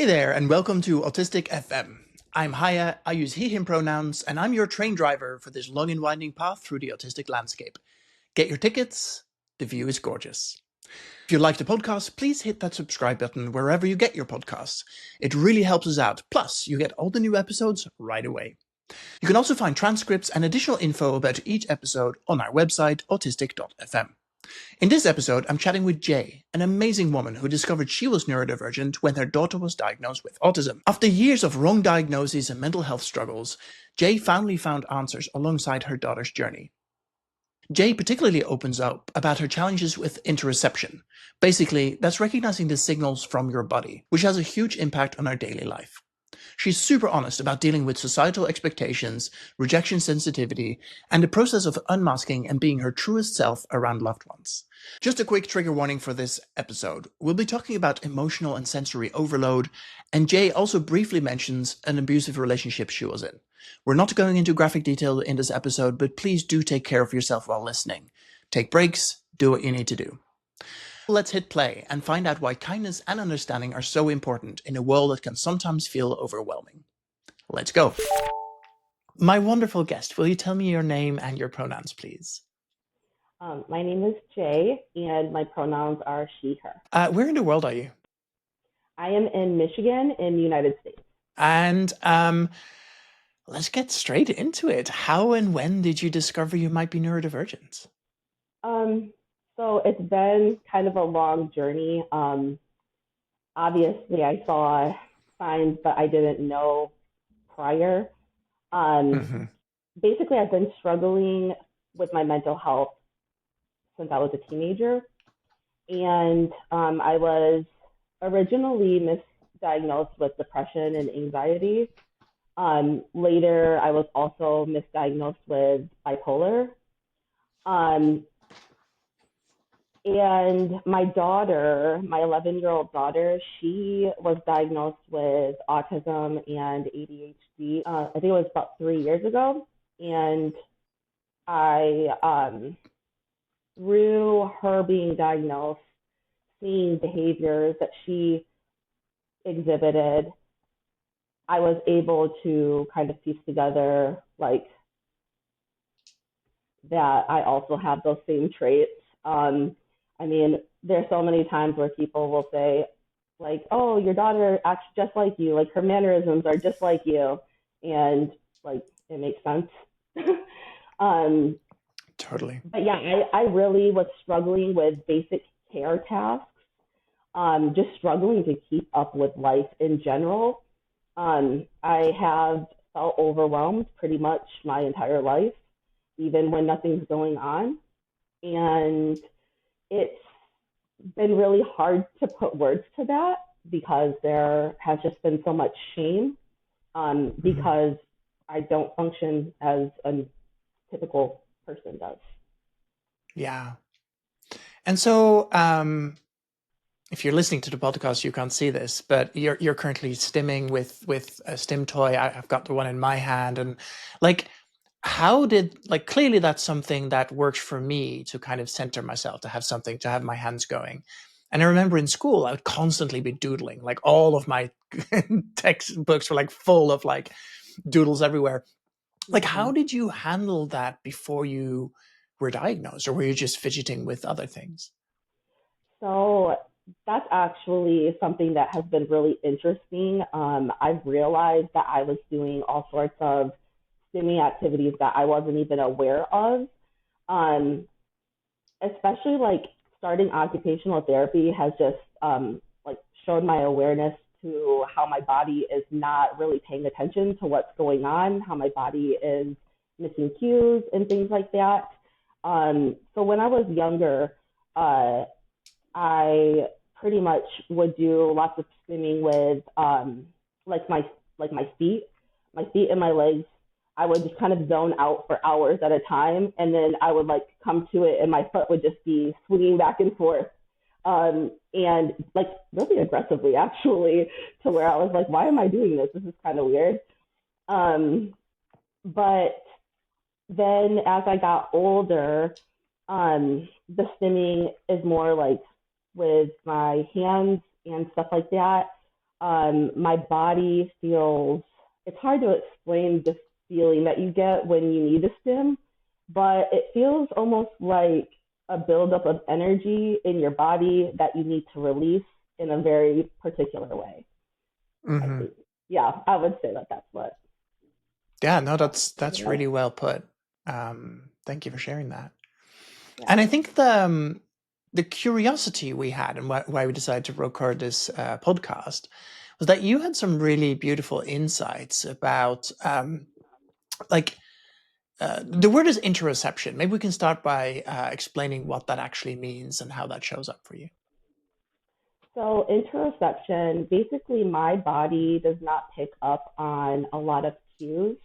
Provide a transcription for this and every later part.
Hey there, and welcome to Autistic FM. I'm Haje, I use he, him pronouns, and I'm your train driver for this long and winding path through the autistic landscape. Get your tickets, the view is gorgeous. If you like the podcast, please hit that subscribe button wherever you get your podcasts. It really helps us out. Plus, you get all the new episodes right away. You can also find transcripts and additional info about each episode on our website, autistic.fm. In this episode, I'm chatting with Jay, an amazing woman who discovered she was neurodivergent when her daughter was diagnosed with autism. After years of wrong diagnoses and mental health struggles, Jay finally found answers alongside her daughter's journey. Jay particularly opens up about her challenges with interoception. Basically, that's recognizing the signals from your body, which has a huge impact on our daily life. She's super honest about dealing with societal expectations, rejection sensitivity, and the process of unmasking and being her truest self around loved ones. Just a quick trigger warning for this episode. We'll be talking about emotional and sensory overload, and Jay also briefly mentions an abusive relationship she was in. We're not going into graphic detail in this episode, but please do take care of yourself while listening. Take breaks, do what you need to do. Let's hit play and find out why kindness and understanding are so important in a world that can sometimes feel overwhelming. Let's go. My wonderful guest, will you tell me your name and your pronouns, please? My name is Jay, and my pronouns are she, her. Where in the world are you? I am in Michigan in the United States. And let's get straight into it. How and when did you discover you might be neurodivergent? So it's been kind of a long journey. Obviously, I saw signs, but I didn't know prior. Basically, I've been struggling with my mental health since I was a teenager. And I was originally misdiagnosed with depression and anxiety. Later, I was also misdiagnosed with bipolar. And my daughter, my 11-year-old daughter, she was diagnosed with autism and ADHD. I think it was about 3 years ago. And through her being diagnosed, seeing behaviors that she exhibited, I was able to kind of piece together like that I also have those same traits. I mean, there's so many times where people will say, like, oh, your daughter acts just like you, like her mannerisms are just like you. And like, it makes sense. Totally. But yeah, I really was struggling with basic care tasks, just struggling to keep up with life in general. I have felt overwhelmed pretty much my entire life, even when nothing's going on. And it's been really hard to put words to that because there has just been so much shame because I don't function as a typical person does. Yeah. And so if you're listening to the podcast, you can't see this, but you're currently stimming with a stim toy. I've got the one in my hand, and like, how did, like, clearly that's something that works for me to kind of center myself, to have something, to have my hands going. And I remember in school, I would constantly be doodling, like all of my textbooks were like full of like doodles everywhere. Like, how did you handle that before you were diagnosed, or were you just fidgeting with other things? So that's actually something that has been really interesting. I've realized that I was doing all sorts of stimming activities that I wasn't even aware of. Especially like starting occupational therapy has just like showed my awareness to how my body is not really paying attention to what's going on, how my body is missing cues and things like that. So when I was younger, I pretty much would do lots of stimming with like my feet and my legs. I would just kind of zone out for hours at a time, and then I would like come to it, and my foot would just be swinging back and forth, and like really aggressively actually, to where I was like, why am I doing this? This is kind of weird. But then as I got older, the stimming is more like with my hands and stuff like that. My body feels, it's hard to explain the feeling that you get when you need a stim, but it feels almost like a buildup of energy in your body that you need to release in a very particular way. I Mm-hmm. think, yeah, I would say that that's what. Yeah, no, that's really well put. Thank you for sharing that. And I Yeah. think the curiosity we had and why we decided to record this podcast was that you had some really beautiful insights about like the word is interoception. Maybe we can start by explaining what that actually means and how that shows up for you. So interoception, basically my body does not pick up on a lot of cues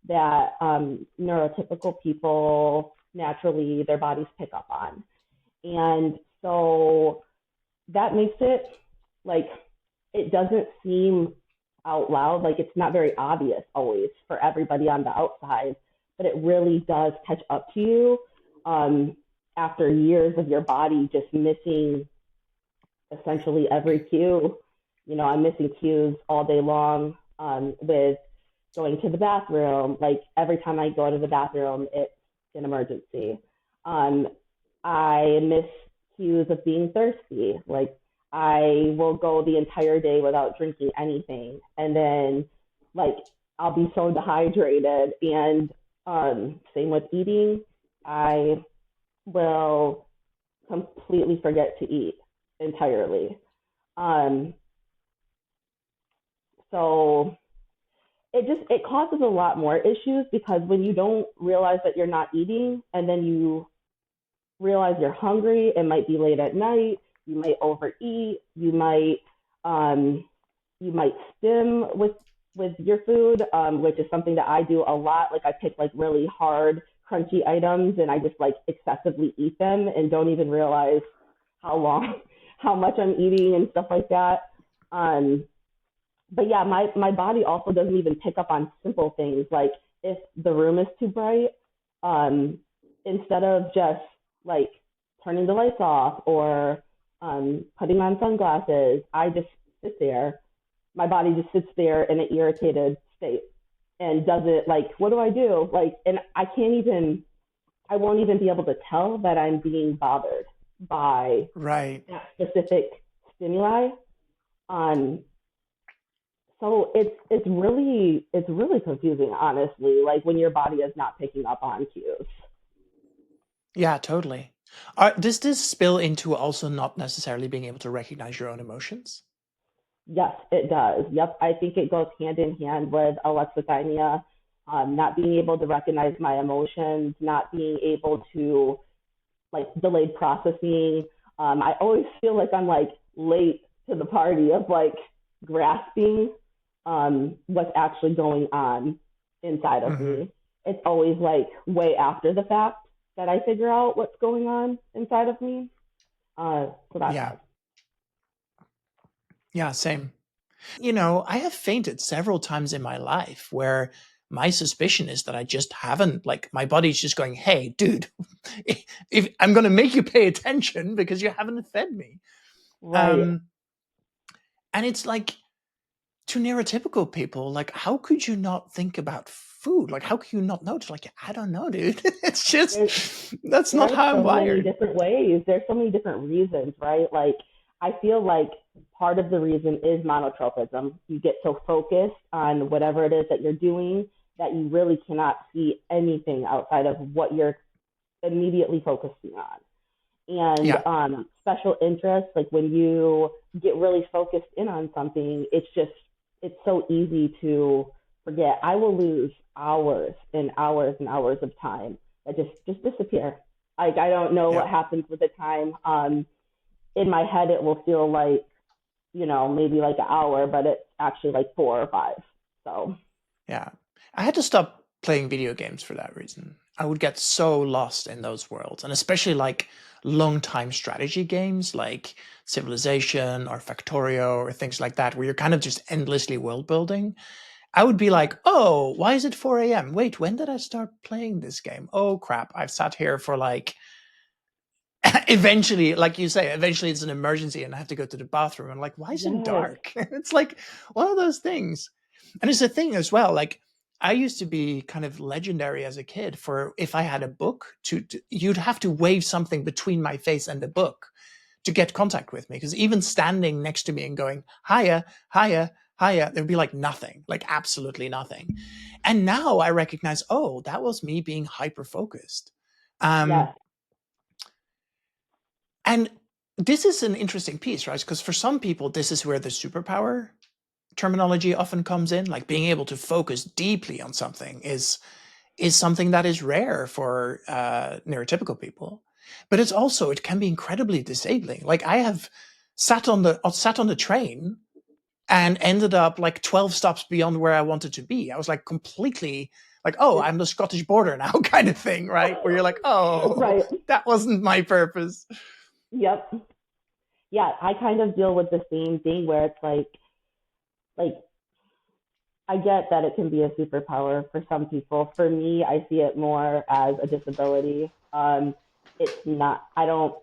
that neurotypical people naturally their bodies pick up on. And so that makes it like it doesn't seem out loud, like it's not very obvious always for everybody on the outside, but it really does catch up to you after years of your body just missing essentially every cue. You know, I'm missing cues all day long with going to the bathroom. Like every time I go to the bathroom, it's an emergency. Um, I miss cues of being thirsty. Like I will go the entire day without drinking anything, and then like I'll be so dehydrated. And same with eating, I will completely forget to eat entirely. Um, so it causes a lot more issues because when you don't realize that you're not eating and then you realize you're hungry, it might be late at night, you might overeat, um, you might stim with your food, which is something that I do a lot. Like I pick like really hard, crunchy items and I just like excessively eat them and don't even realize how long, how much I'm eating and stuff like that. Um, but yeah, my body also doesn't even pick up on simple things like if the room is too bright, um, instead of just like turning the lights off or putting on sunglasses, I just sit there. My body just sits there in an irritated state and doesn't like, what do I do? Like, and I won't even be able to tell that I'm being bothered by Right. that specific stimuli. Um, so it's really confusing, honestly. Like when your body is not picking up on cues. Yeah, totally. Does this spill into also not necessarily being able to recognize your own emotions? Yes, it does. Yep, I think it goes hand in hand with alexithymia, not being able to recognize my emotions, not being able to like delayed processing. I always feel like I'm like late to the party of like grasping what's actually going on inside of Mm-hmm. me. It's always like way after the fact that I figure out what's going on inside of me. So that Yeah. does. Yeah, same. You know, I have fainted several times in my life where my suspicion is that I just haven't, like, my body's just going, hey, dude, if I'm going to make you pay attention because you haven't fed me. Right. Um, and it's like, to neurotypical people, like, how could you not think about food? Like, how could you not notice? Like, I don't know, dude. It's There, just, that's there not are how I'm so many wired. different ways. There's so many different reasons, right? Like, I feel like part of the reason is monotropism. You get so focused on whatever it is that you're doing that you really cannot see anything outside of what you're immediately focusing on. And Yeah. special interests, like when you get really focused in on something, it's so easy to forget. I will lose hours and hours and hours of time that just disappear. Like I don't know Yeah. what happens with the time. In my head, it will feel like maybe like an hour, but it's actually like 4 or 5. So Yeah. I had to stop playing video games for that reason. I would get so lost in those worlds, and especially like long time strategy games like Civilization or Factorio or things like that, where you're kind of just endlessly world building. I would be like, oh, why is it 4 a.m.? Wait, when did I start playing this game? Oh, crap. I've sat here for like eventually, like you say, eventually it's an emergency and I have to go to the bathroom. And like, why is it Yes. dark? It's like one of those things. And it's a thing as well. Like I used to be kind of legendary as a kid for if I had a book you'd have to wave something between my face and the book to get contact with me. Because even standing next to me and going, hiya, hiya, hiya, there'd be like nothing, like absolutely nothing. And now I recognize, oh, that was me being hyper focused. Yes. And this is an interesting piece, right? Because for some people, this is where the superpower terminology often comes in. Like being able to focus deeply on something is something that is rare for neurotypical people. But it can be incredibly disabling. Like I have sat on the train and ended up like 12 stops beyond where I wanted to be. I was like completely like, oh, I'm the Scottish border now kind of thing, right? Where you're like, oh, Right. that wasn't my purpose. Yep. Yeah, I kind of deal with the same thing where it's like I get that it can be a superpower for some people. For me, I see it more as a disability. It's not. I don't.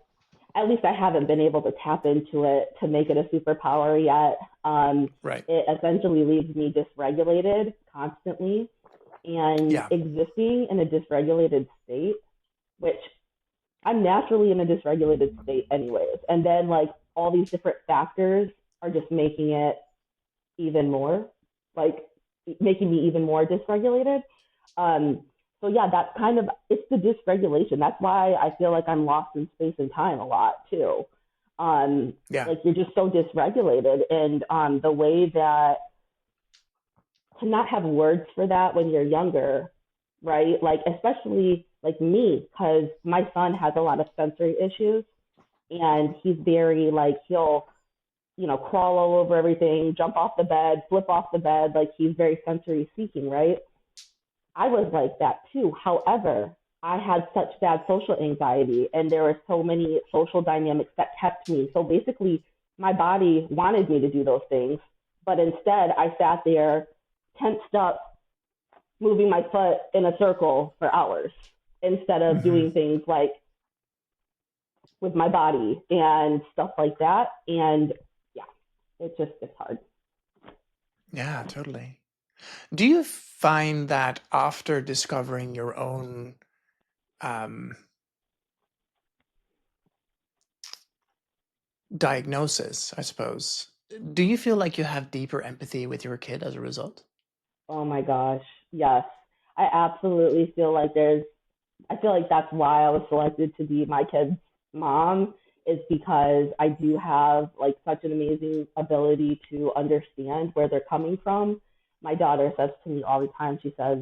At least I haven't been able to tap into it to make it a superpower yet. Right. It essentially leaves me dysregulated constantly and Yeah. existing in a dysregulated state, which I'm naturally in a dysregulated state anyways. And then like all these different factors are just making it even more, like making me even more dysregulated. Um, so yeah, that's kind of it's the dysregulation. That's why I feel like I'm lost in space and time a lot too. Yeah. Like you're just so dysregulated, and the way that to not have words for that when you're younger, right? Like especially like me, because my son has a lot of sensory issues, and he's very like he'll crawl all over everything, jump off the bed, flip off the bed. Like he's very sensory seeking, right? I was like that too. However, I had such bad social anxiety and there were so many social dynamics that kept me. So basically, my body wanted me to do those things, but instead I sat there tensed up, moving my foot in a circle for hours instead of Mm-hmm. doing things like with my body and stuff like that. And yeah, it's hard. Yeah, totally. Do you find that after discovering your own um, diagnosis, I suppose, do you feel like you have deeper empathy with your kid as a result? Oh my gosh, yes. I absolutely feel like I feel like that's why I was selected to be my kid's mom, is because I do have like such an amazing ability to understand where they're coming from. My daughter says to me all the time, she says,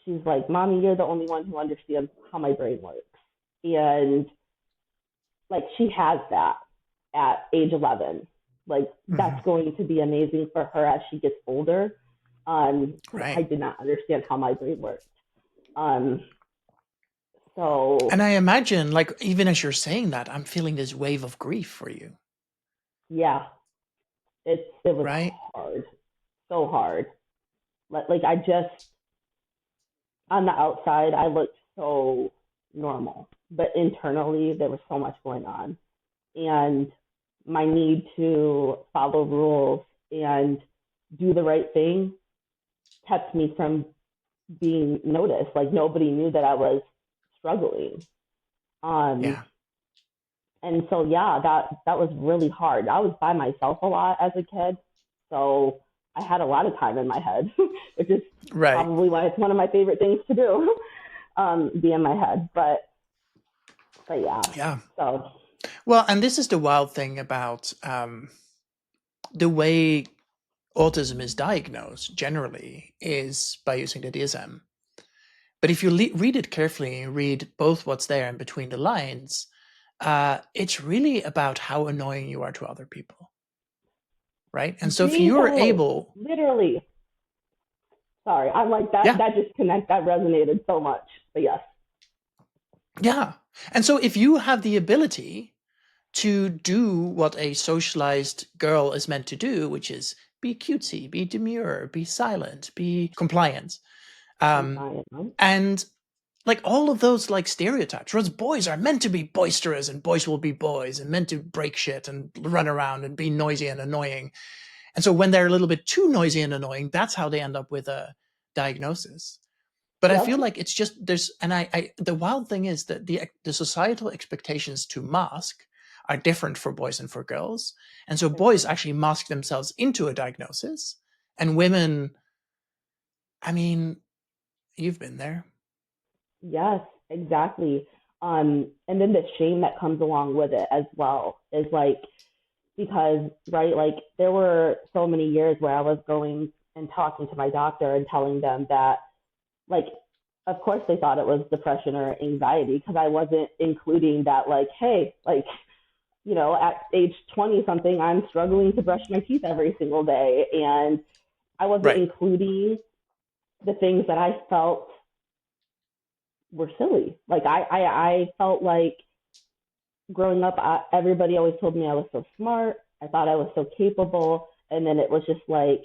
she's like, Mommy, you're the only one who understands how my brain works. And like she has that at age 11. Like Mm-hmm. that's going to be amazing for her as she gets older. Because I Right. did not understand how my brain worked. Um, so And I imagine, like, even as you're saying that, I'm feeling this wave of grief for you, yeah, it was right? hard, so hard. Like I just on the outside I looked so normal, but internally there was so much going on, and my need to follow rules and do the right thing kept me from being noticed. Like nobody knew that I was struggling. Um, Yeah. and so yeah, that was really hard. I was by myself a lot as a kid, so I had a lot of time in my head, which is Right. probably why it's one of my favorite things to do, be in my head. But yeah, Yeah. so Well, and this is the wild thing about the way autism is diagnosed generally is by using the DSM. But if you read it carefully and read both what's there and between the lines, it's really about how annoying you are to other people, right? And so if you're bingo, able, literally. Sorry, I'm like that. yeah, That just that resonated so much. But yes, yeah. And so if you have the ability to do what a socialized girl is meant to do, which is be cutesy, be demure, be silent, be compliant, um, compliant. Huh? and like all of those like stereotypes. Whereas boys are meant to be boisterous and boys will be boys and meant to break shit and run around and be noisy and annoying. And so when they're a little bit too noisy and annoying, that's how they end up with a diagnosis. But I feel Yep. like it's just there's, and the wild thing is that the societal expectations to mask are different for boys and for girls. And so boys actually mask themselves into a diagnosis, and women, I mean, you've been there. Yes, exactly. And then the shame that comes along with it as well is like, because, right, like there were so many years where I was going and talking to my doctor and telling them that, like, of course they thought it was depression or anxiety because I wasn't including that, like, hey, like, at age 20 something, I'm struggling to brush my teeth every single day. And I wasn't Right. including the things that I felt were silly. Like I felt like growing up, everybody always told me I was so smart. I thought I was so capable. And then it was just like,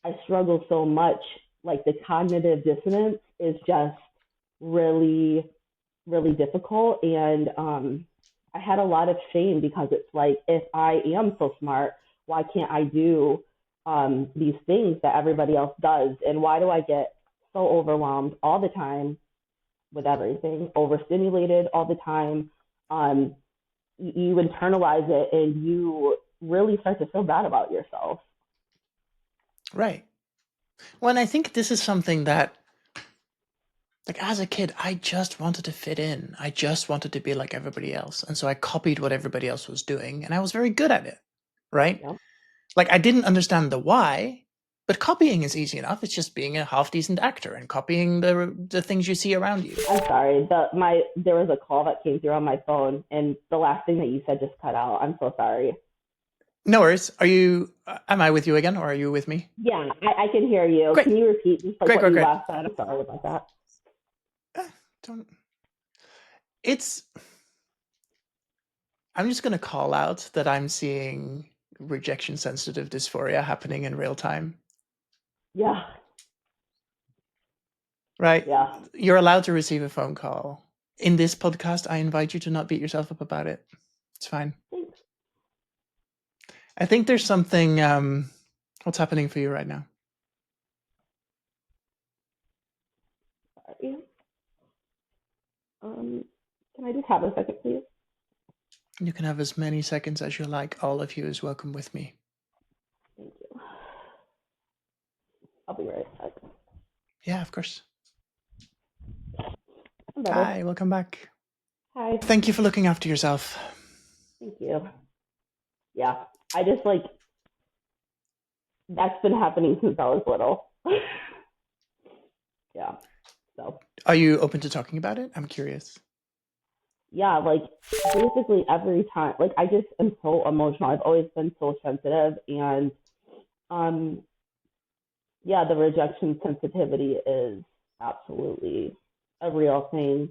I struggle so much. Like the cognitive dissonance is just really, really difficult. And I had a lot of shame because it's like, if I am so smart, why can't I do these things that everybody else does? And why do I get so overwhelmed all the time with everything, overstimulated all the time? You internalize it and you really start to feel bad about yourself. Right. Well, and I think this is something that, like, as a kid, I just wanted to fit in. I just wanted to be like everybody else. And so I copied what everybody else was doing, and I was very good at it. Right? Yeah. Like, I didn't understand the why, but copying is easy enough. It's just being a half decent actor and copying the things you see around you. I'm sorry. There was a call that came through on my phone, and the last thing that you said just cut out. I'm so sorry. No worries. Am I with you again, or are you with me? Yeah, I can hear you. Great. Can you repeat just like Great, what great, you great. last said? I'm sorry about that. Don't. It's. I'm just going to call out that I'm seeing rejection sensitive dysphoria happening in real time. Yeah. Right? Yeah. You're allowed to receive a phone call. In this podcast, I invite you to not beat yourself up about it. It's fine. Thanks. I think there's something. What's happening for you right now? Sorry. Can I just have a second, please? You can have as many seconds as you like. All of you is welcome with me. Thank you. I'll be right back. Yeah, of course. I'm better. Hi, welcome back. Hi. Thank you for looking after yourself. Thank you. Yeah, I just like, that's been happening since I was little. Yeah. So. Are you open to talking about it? I'm curious. Yeah, like basically every time, like I just am so emotional. I've always been so sensitive, and um, yeah, the rejection sensitivity is absolutely a real thing.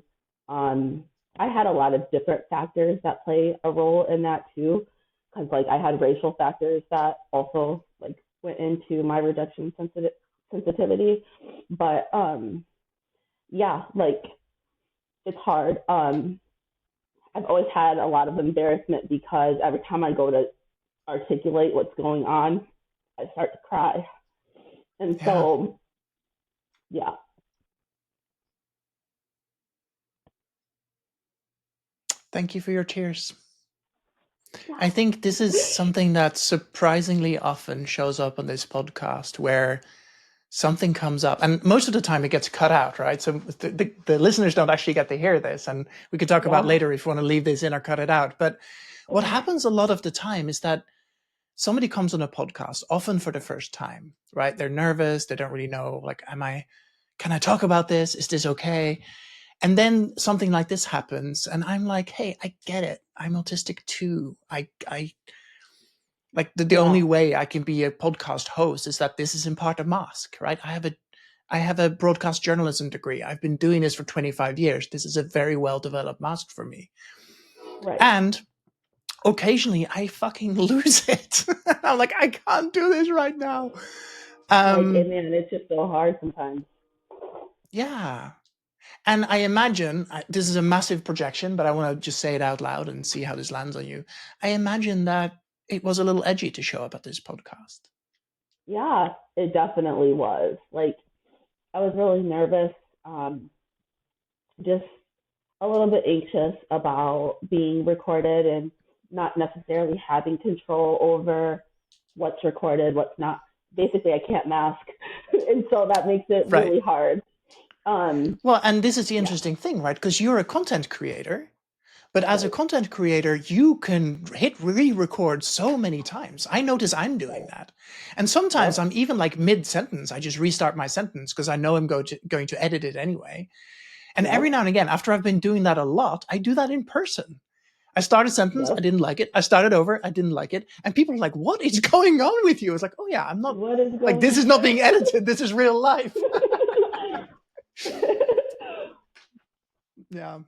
Um, I had a lot of different factors that play a role in that too, because like I had racial factors that also like went into my rejection sensitivity, but yeah, like it's hard. I've always had a lot of embarrassment because every time I go to articulate what's going on, I start to cry. And Yeah. so, yeah. Thank you for your tears. I think this is something that surprisingly often shows up on this podcast, where something comes up, and most of the time it gets cut out, right? So the listeners don't actually get to hear this, and we could talk about Yeah. later if you want to leave this in or cut it out. But what happens a lot of the time is that somebody comes on a podcast, often for the first time, right? They're nervous. They don't really know, like, can I talk about this? Is this okay? And then something like this happens, and I'm like, hey, I get it. I'm autistic too. I like the only way I can be a podcast host is that this is in part a mask, right? I have a broadcast journalism degree. I've been doing this for 25 years. This is a very well developed mask for me. Right. And occasionally I fucking lose it. I'm like, I can't do this right now. Like, man, it's just so hard sometimes. Yeah. And I imagine, this is a massive projection, but I want to just say it out loud and see how this lands on you. I imagine that it was a little edgy to show up at this podcast. Yeah, it definitely was. Like, I was really nervous, just a little bit anxious about being recorded and not necessarily having control over what's recorded, what's not. Basically, I can't mask, and so that makes it Right. really hard. Well, and this is the Yeah, interesting thing, right? Because you're a content creator, but as a right, content creator, you can hit re-record so many times. I notice I'm doing right. that. And sometimes Yep, I'm even like mid-sentence, I just restart my sentence because I know I'm going to edit it anyway. And every yep, now and again, after I've been doing that a lot, I do that in person. I start a sentence, I yep. didn't like it. I started over, I didn't like it. And people are like, what is going on with you? It's like, oh yeah, I'm not, What is like, going this on? is not being edited. This is real life. Yeah,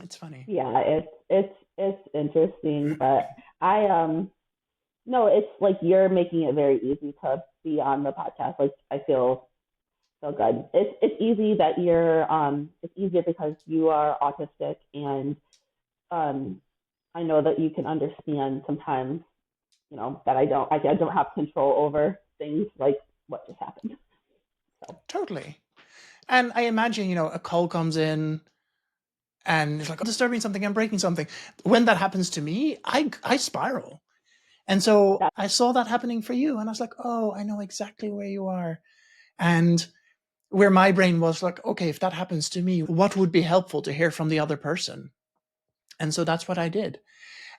it's funny. Yeah, it's interesting, but no, it's like you're making it very easy to be on the podcast. Like, I feel so good. It's easy that it's easier because you are autistic, and um I know that you can understand sometimes, that I don't have control over things like what just happened. So Totally. And I imagine, a call comes in and it's like, I'm disturbing something, I'm breaking something. When that happens to me, I spiral. And so that I saw that happening for you. And I was like, oh, I know exactly where you are. And where my brain was like, okay, if that happens to me, what would be helpful to hear from the other person? And so that's what I did.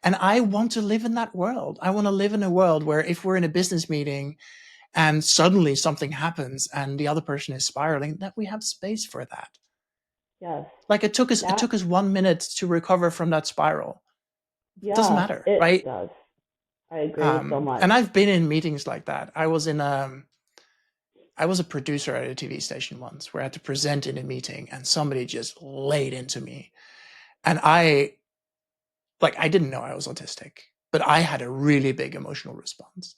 And I want to live in that world. I want to live in a world where if we're in a business meeting and suddenly something happens and the other person is spiraling, that we have space for that. yes, Like it took that us 1 minute to recover from that spiral. It doesn't yeah, matter, it right? does. I agree so much. And I've been in meetings like that. I was a producer at a TV station once where I had to present in a meeting and somebody just laid into me. And I didn't know I was autistic, but I had a really big emotional response.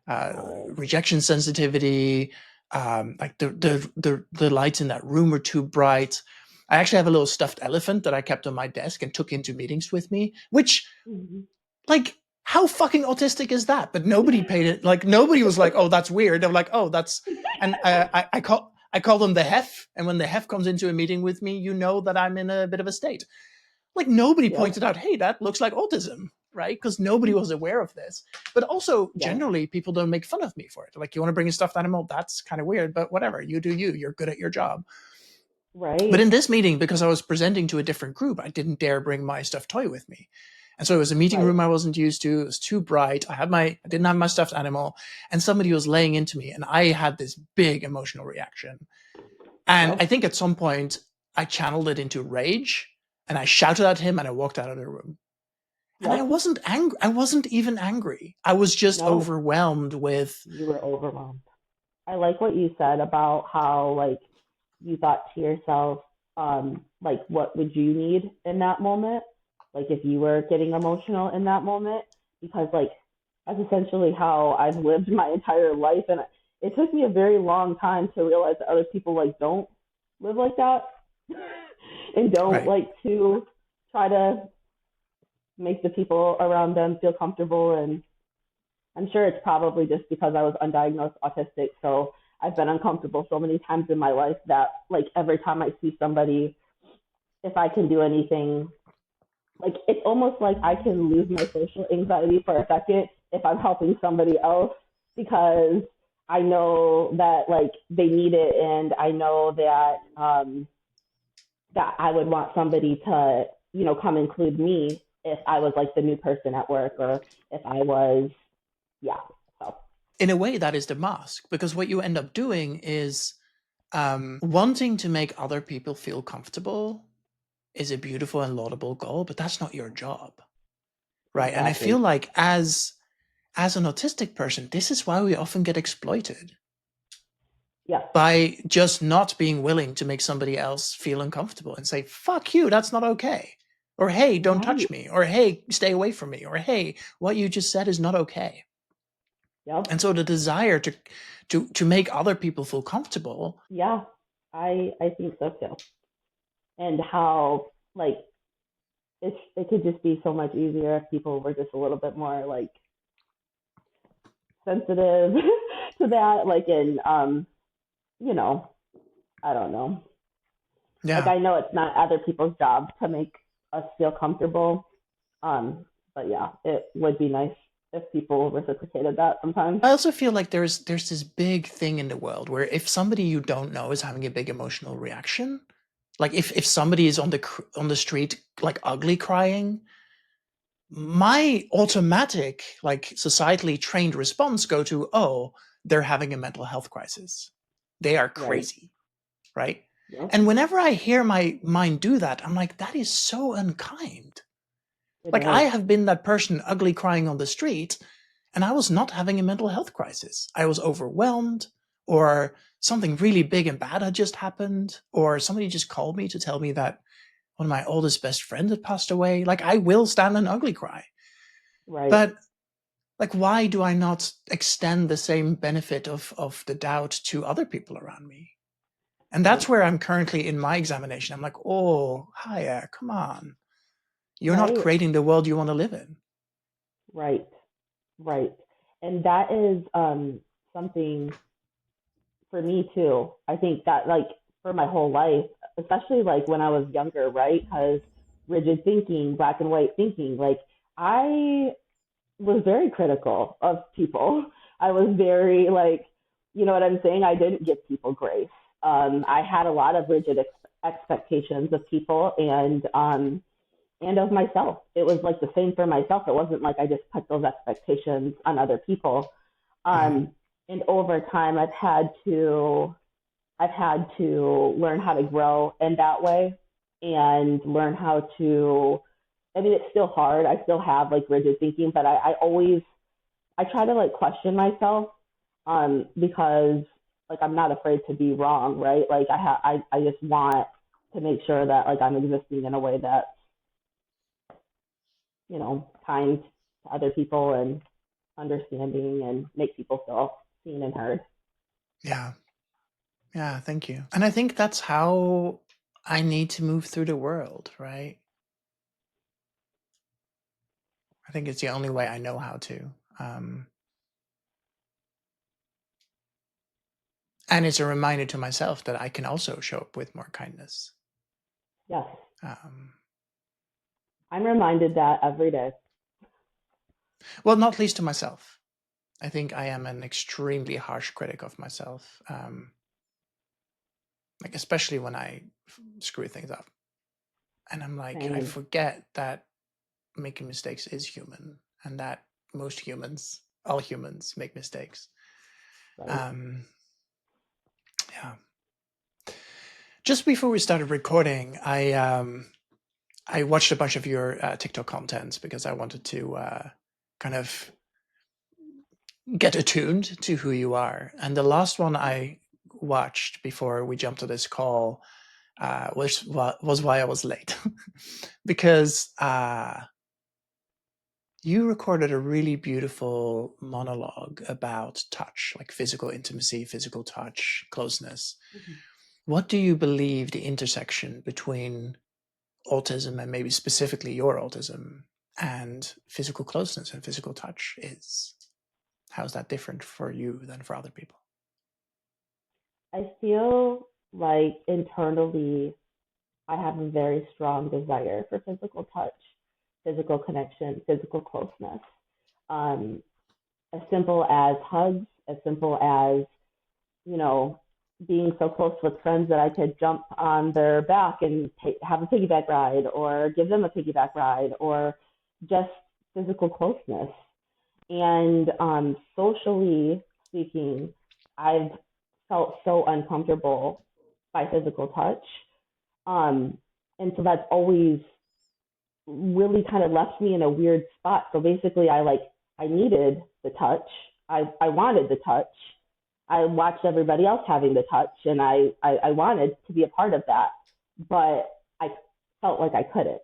Oh, Rejection sensitivity, like the lights in that room were too bright. I actually have a little stuffed elephant that I kept on my desk and took into meetings with me, which, mhm. like, how fucking autistic is that? But nobody paid it. Like, nobody was like, oh, that's weird. They're like, oh, that's, and I call them the hef. And when the hef comes into a meeting with me, you know that I'm in a bit of a state. Like, nobody Yep. pointed out, hey, that looks like autism, right? Because nobody was aware of this. But also, Yep. generally, people don't make fun of me for it. Like, you want to bring a stuffed animal? That's kind of weird, but whatever. You do you. You're good at your job. But Right. in this meeting, because I was presenting to a different group, I didn't dare bring my stuffed toy with me. And so it was a meeting Right. room I wasn't used to. It was too bright. I didn't have my stuffed animal, and somebody was laying into me, and I had this big emotional reaction. And I Yep. think at some point I channeled it into rage, and I shouted at him, and I walked out of the room. And I Yep. wasn't angry. I wasn't even angry. I was just No, overwhelmed with, you were overwhelmed. I like what you said about how, like, you thought to yourself, like, what would you need in that moment? Like, if you were getting emotional in that moment, because, like, that's essentially how I've lived my entire life. And it took me a very long time to realize that other people, like, don't live like that and don't right. like to try to make the people around them feel comfortable. And I'm sure it's probably just because I was undiagnosed autistic. So I've been uncomfortable so many times in my life that, like, every time I see somebody, if I can do anything, like, it's almost like I can lose my social anxiety for a second if I'm helping somebody else, because I know that, like, they need it, and I know that I would want somebody to, come include me if I was, like, the new person at work, or if I was, yeah. So In a way, that is the mask, because what you end up doing is wanting to make other people feel comfortable is a beautiful and laudable goal, but that's not your job, right? And I feel exactly. like as an autistic person, this is why we often get exploited Yeah. by just not being willing to make somebody else feel uncomfortable and say, fuck you, that's not okay. Or, hey, don't touch Right. me. Or, hey, stay away from me. Or, hey, what you just said is not okay. Yep. And so the desire to make other people feel comfortable Yeah. I think so too. And how like it could just be so much easier if people were just a little bit more like sensitive to that, like in you know, I don't know. Like Yeah. I know it's not other people's job to make us feel comfortable. But yeah, it would be nice if people reciprocated that sometimes. I also feel like there's this big thing in the world where if somebody you don't know is having a big emotional reaction, like if somebody is on the street like ugly crying, my automatic like societally trained response go to, oh, they're having a mental health crisis. They are Right. crazy, right? Yep. And whenever I hear my mind do that, I'm like, that is so unkind. It Like I is. have been that person ugly crying on the street, and I was not having a mental health crisis. I was overwhelmed, or something really big and bad had just happened, or somebody just called me to tell me that one of my oldest best friends had passed away. Like I will stand an ugly cry. Right. But like why do I not extend the same benefit of the doubt to other people around me? And that's Yep. where I'm currently in my examination. I'm like, oh, hiya, come on. You're not Right. creating the world you want to live in. Right. Right. And that is something for me too. I think that like for my whole life, especially like when I was younger, right? Because rigid thinking, black and white thinking, like I was very critical of people. I was very like, you know what I'm saying? I didn't give people grace. I had a lot of rigid expectations of people and of myself. It was like the same for myself. It wasn't like I just put those expectations on other people. Mhm. Um, and over time, I've had to learn how to grow in that way and learn how to. I mean, it's still hard. I still have like rigid thinking, but I always I try to like question myself because like I'm not afraid to be wrong, right? Like I just want to make sure that like I'm existing in a way that's kind to other people and understanding and make people feel seen and heard. Yeah. Yeah, thank you. And I think that's how I need to move through the world, right? I think it's the only way I know how to. Um, and it's a reminder to myself that I can also show up with more kindness. Yes, Um, I'm reminded that every day. well, not least to myself. I think I am an extremely harsh critic of myself, like especially when I screw things up. And I'm like, I Same, forget that making mistakes is human, and that most humans, all humans, make mistakes. right? Um, yeah. Just before we started recording, I watched a bunch of your TikTok contents because I wanted to kind of get attuned to who you are. And the last one I watched before we jumped to this call was why I was late, because you recorded a really beautiful monologue about touch, like physical intimacy, physical touch, closeness. Mm-hmm. What do you believe the intersection between autism and maybe specifically your autism and physical closeness and physical touch is? How's that different for you than for other people? I feel like internally I have a very strong desire for physical touch, physical connection, physical closeness. Um, as simple as hugs, as simple as, you know, being so close with friends that I could jump on their back and have a piggyback ride or give them a piggyback ride or just physical closeness. And socially speaking, I've felt so uncomfortable by physical touch. Um, and so that's always really kind of left me in a weird spot. So basically, I needed the touch. I wanted the touch. I watched everybody else having the touch, and I wanted to be a part of that, but I felt like I couldn't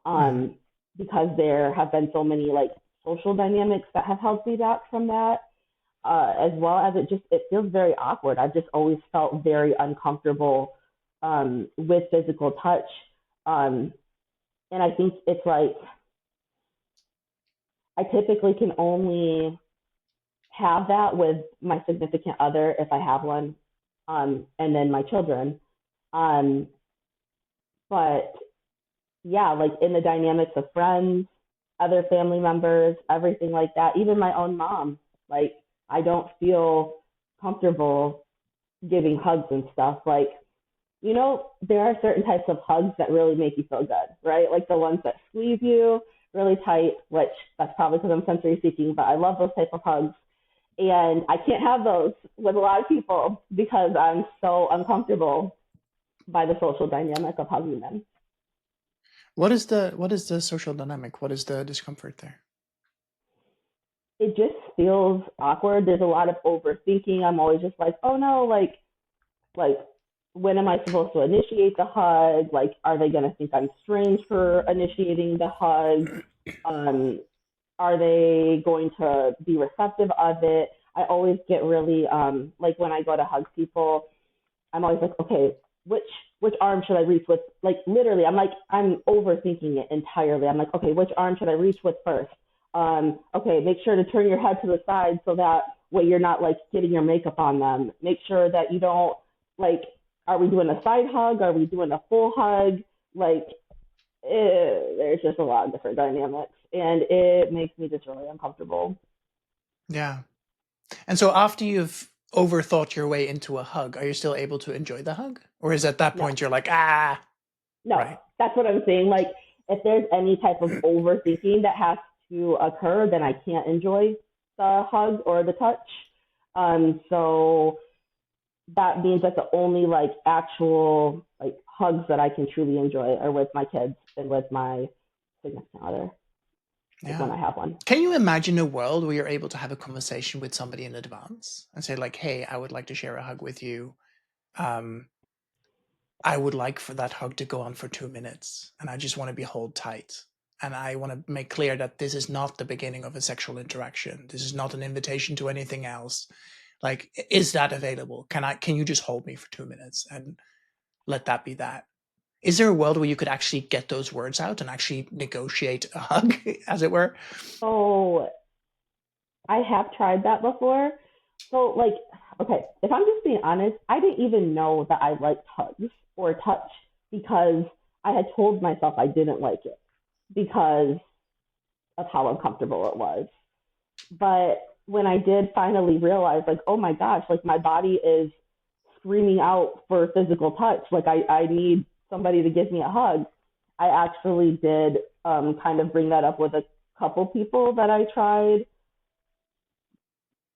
Mm-hmm. um, because there have been so many like social dynamics that have held me back from that. as well as it feels very awkward. I've just always felt very uncomfortable with physical touch. Um, and I think it's like I typically can only have that with my significant other if I have one, and then my children. Um, but yeah, like in the dynamics of friends, other family members, everything like that, even my own mom, like I don't feel comfortable giving hugs and stuff. Like, there are certain types of hugs that really make you feel good, right? Like the ones that squeeze you really tight, which that's probably because I'm sensory seeking, but I love those type of hugs. And I can't have those with a lot of people because I'm so uncomfortable by the social dynamic of hugging them. What is the social dynamic? What is the discomfort there? It just feels awkward. There's a lot of overthinking. I'm always just like, oh no, like when am I supposed to initiate the hug? Like, are they gonna think I'm strange for initiating the hug? Are they going to be receptive of it? I always get really like when I go to hug people, I'm always like, okay, which arm should I reach with? Like literally, I'm overthinking it entirely. I'm like, okay, which arm should I reach with first? Okay, make sure to turn your head to the side so that way you're not like getting your makeup on them. Make sure that you don't like, are we doing a side hug? Are we doing a full hug? Like, there's just a lot of different dynamics, and it makes me just really uncomfortable. Yeah. And so after you've overthought your way into a hug, are you still able to enjoy the hug? Or is at that No, point you're like, ah, no, right. that's what I'm saying. Like, if there's any type of overthinking that has to occur, then I can't enjoy the hug or the touch. So that means that the only like actual like hugs that I can truly enjoy are with my kids and with my significant other, like Yeah. when I have one. Can you imagine a world where you're able to have a conversation with somebody in advance and say like, hey, I would like to share a hug with you. Um, I would like for that hug to go on for 2 minutes and I just want to be held tight. And I want to make clear that this is not the beginning of a sexual interaction. This is not an invitation to anything else. Like, is that available? Can you just hold me for 2 minutes and let that be that? Is there a world where you could actually get those words out and actually negotiate a hug, as it were? So I have tried that before. So like, okay, if I'm just being honest, I didn't even know that I liked hugs or touch because I had told myself I didn't like it because of how uncomfortable it was. But when I did finally realize, like, oh my gosh, like my body is screaming out for physical touch. Like I need somebody to give me a hug. I actually did kind of bring that up with a couple people that I tried,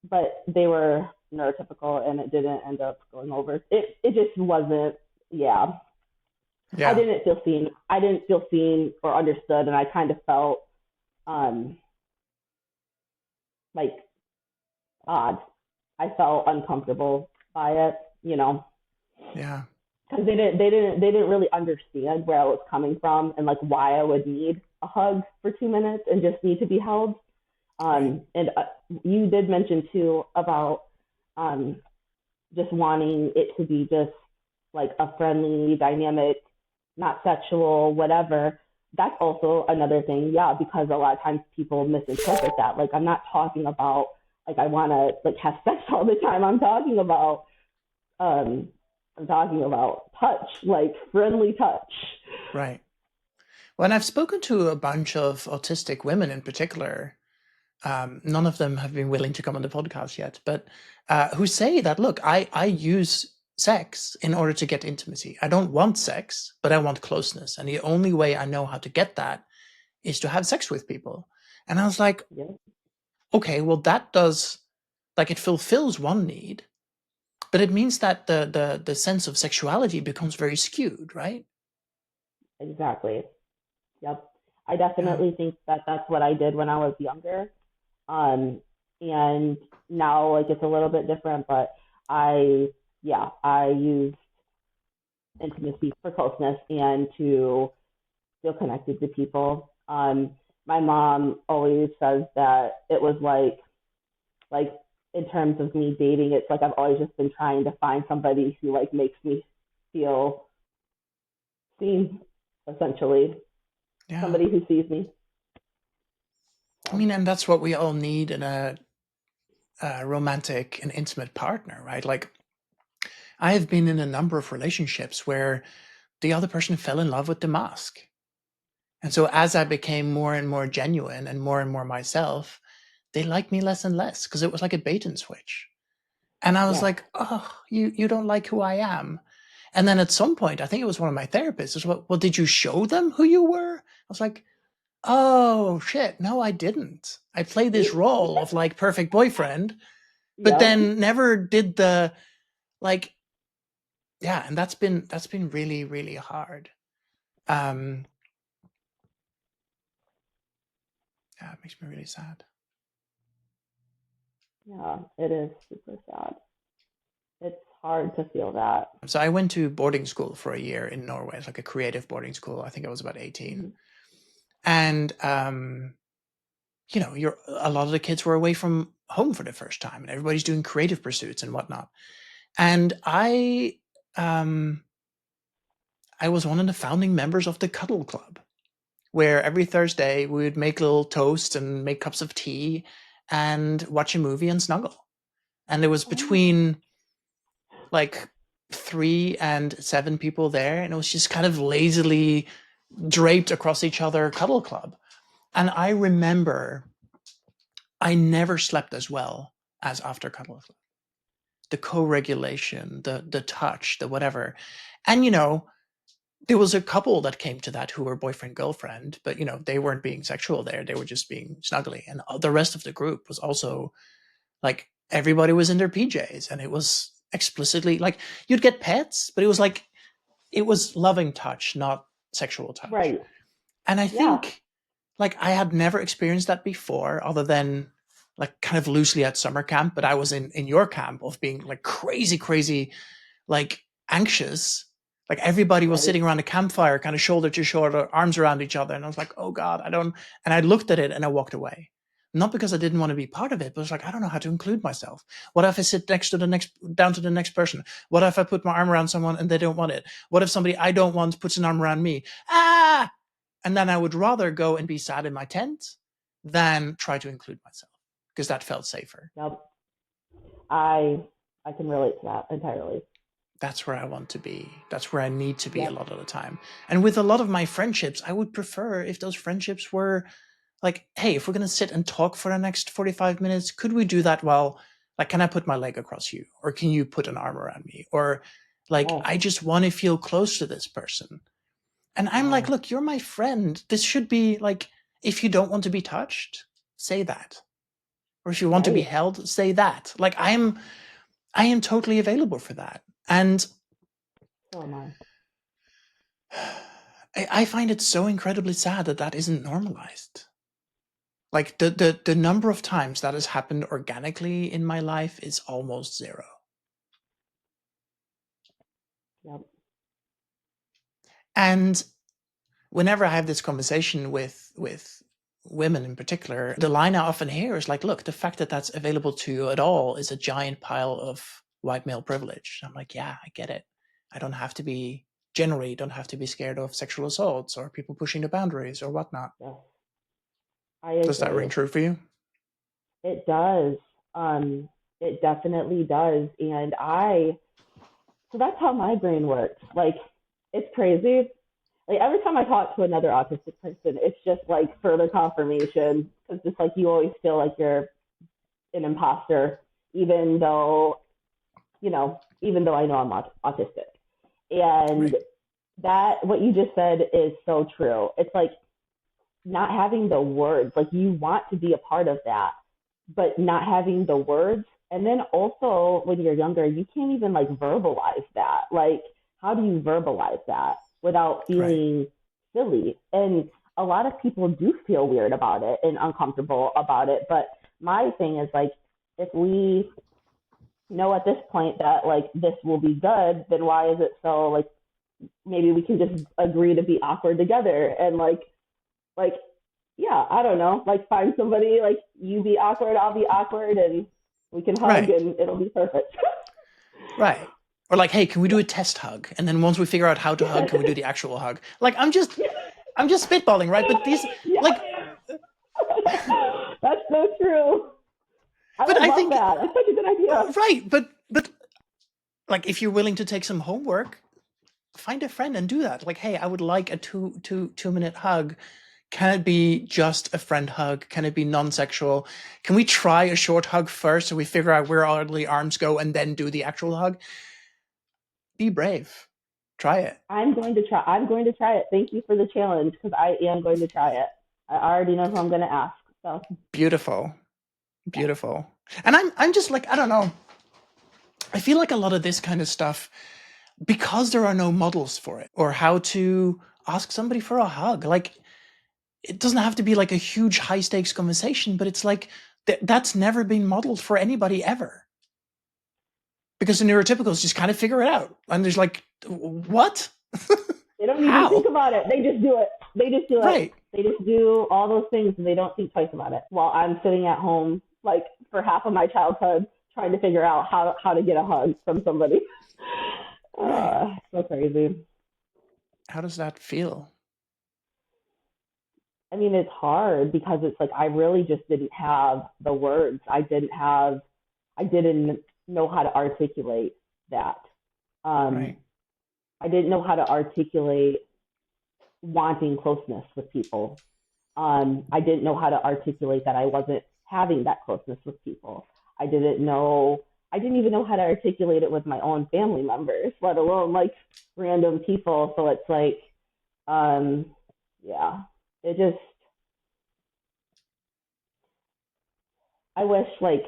but they were neurotypical and it didn't end up going over. It just wasn't. Yeah, I Yeah. didn't feel seen. I didn't feel seen or understood, and I kind of felt um like odd. I felt uncomfortable by it, Yeah. because they didn't really understand where I was coming from and like why I would need a hug for 2 minutes and just need to be held. Right. And you did mention too about um, just wanting it to be just like a friendly dynamic, not sexual, whatever. That's also another thing, yeah, because a lot of times people misinterpret that. Like I'm not talking about like I want to like have sex all the time. Um, I'm talking about touch, like friendly touch. Right. Well, and I've spoken to a bunch of autistic women in particular. None of them have been willing to come on the podcast yet, but who say that, look, I use sex in order to get intimacy. I don't want sex, but I want closeness. And the only way I know how to get that is to have sex with people. And I was like, Yeah, okay, well, that does, like, it fulfills one need, but it means that the sense of sexuality becomes very skewed, right? exactly. Yep. I Yeah. definitely think that that's what I did when I was younger. Um, and now like it's a little bit different, but I, yeah, I use intimacy for closeness and to feel connected to people. My mom always says that it was like in terms of me dating, it's like I've always just been trying to find somebody who like makes me feel seen, essentially. Yeah. Somebody who sees me. I mean, and that's what we all need in a romantic and intimate partner, right? Like, I have been in a number of relationships where the other person fell in love with the mask. And so as I became more and more genuine and more myself, they liked me less and less because it was like a bait and switch. And I was Yeah. like, oh, you don't like who I am. And then at some point, I think it was one of my therapists was, well, did you show them who you were? I was like, oh shit, no, I didn't. I played this role of like perfect boyfriend, but Yep. then never did the like, yeah, and that's been really, really hard. Yeah, it makes me really sad. Yeah, it is super sad. It's hard to feel that. So I went to boarding school for a year in Norway. It's like a creative boarding school. I think I was about 18. Mm-hmm. And you know, a lot of the kids were away from home for the first time and everybody's doing creative pursuits and whatnot. And I was one of the founding members of the Cuddle Club, where every Thursday we would make little toasts and make cups of tea and watch a movie and snuggle. And there was between like 3 and 7 people there, and it was just kind of lazily draped across each other Cuddle Club. And I remember I never slept as well as after Cuddle Club. The co-regulation, the touch, the whatever. And, you know, there was a couple that came to that who were boyfriend, girlfriend, but, you know, they weren't being sexual there. They were just being snuggly. And the rest of the group was also like, everybody was in their PJs and it was explicitly like, you'd get pets, but it was like, it was loving touch, not sexual touch. Right. And I Yeah. think like I had never experienced that before other than like kind of loosely at summer camp, but I was in your camp of being like crazy, like anxious. Like everybody was Right. sitting around a campfire, kind of shoulder to shoulder, arms around each other. And I was like, oh God, and I looked at it and I walked away. Not because I didn't want to be part of it, but it's like, I don't know how to include myself. What if I sit down to the next person? What if I put my arm around someone and they don't want it? What if somebody I don't want puts an arm around me? Ah! And then I would rather go and be sad in my tent than try to include myself because that felt safer. Yep. I can relate to that entirely. That's where I want to be. That's where I need to be Yep. a lot of the time. And with a lot of my friendships, I would prefer if those friendships were like, hey, if we're going to sit and talk for the next 45 minutes, could we do that while, like, can I put my leg across you? Or can you put an arm around me? Or like, Yes. I just want to feel close to this person. And I'm like, look, you're my friend. This should be like, if you don't want to be touched, say that. Or if you want to be Right. held, say that. Like I am totally available for that. And So am I. I find it so incredibly sad that that isn't normalized. Like the number of times that has happened organically in my life is almost zero. Yep. And whenever I have this conversation with women in particular, the line I often hear is like, look, the fact that that's available to you at all is a giant pile of white male privilege. I'm like, yeah, I get it. I don't have to be, generally don't have to be scared of sexual assaults or people pushing the boundaries or whatnot. Yes. I agree. Does that ring true for you? It does. It definitely does. And so that's how my brain works. Like, it's crazy. Like, every time I talk to another autistic person, it's just like further confirmation. Because just like you always feel like you're an imposter, even though I know I'm autistic. And Right. that, what you just said is so true. It's like not having the words, like you want to be a part of that, but not having the words. And then also when you're younger, you can't even like verbalize that. Like, how do you verbalize that without feeling silly? And a lot of people do feel weird about it and uncomfortable about it. But my thing is like, if we know at this point that like this will be good, then why is it so like, maybe we can just agree to be awkward together and like, yeah, I don't know, like find somebody, like you be awkward, I'll be awkward, and We can hug Right. and it'll be perfect. Right. Or like, hey, can we do Yeah. a test hug? And then once we figure out how to hug, Yeah. can we do the actual hug? Like, I'm just spitballing, right? But these, Yeah. like, That's so true. I but would I love think, that. That's such a good idea. right. But like, if you're willing to take some homework, find a friend and do that. Like, hey, I would like a 2 minute hug. Can it be just a friend hug? Can it be non-sexual? Can we try a short hug first so we figure out where all the arms go and then do the actual hug? Be brave. Try it. I'm going to try. I'm going to try it. Thank you for the challenge because I am going to try it. I already know who I'm going to ask. So Beautiful. yeah. Beautiful. And I'm just like, I don't know. I feel like a lot of this kind of stuff, because there are no models for it or how to ask somebody for a hug, like it doesn't have to be like a huge high stakes conversation, but it's like that's never been modeled for anybody ever. Because the neurotypicals just kind of figure it out. And there's like, what? They don't even think How? about it. They just do it. They just do it. Right. They just do all those things and they don't think twice about it. While I'm sitting at home, like for half of my childhood, trying to figure out how to get a hug from somebody. Right. So crazy. How does that feel? I mean, it's hard because it's like I really just didn't have the words. I didn't know how to articulate that. Um, Right. I didn't know how to articulate wanting closeness with people. I didn't know how to articulate that I wasn't having that closeness with people. I didn't know, I didn't even know how to articulate it with my own family members, let alone like random people. So it's like, um, yeah, it just, I wish like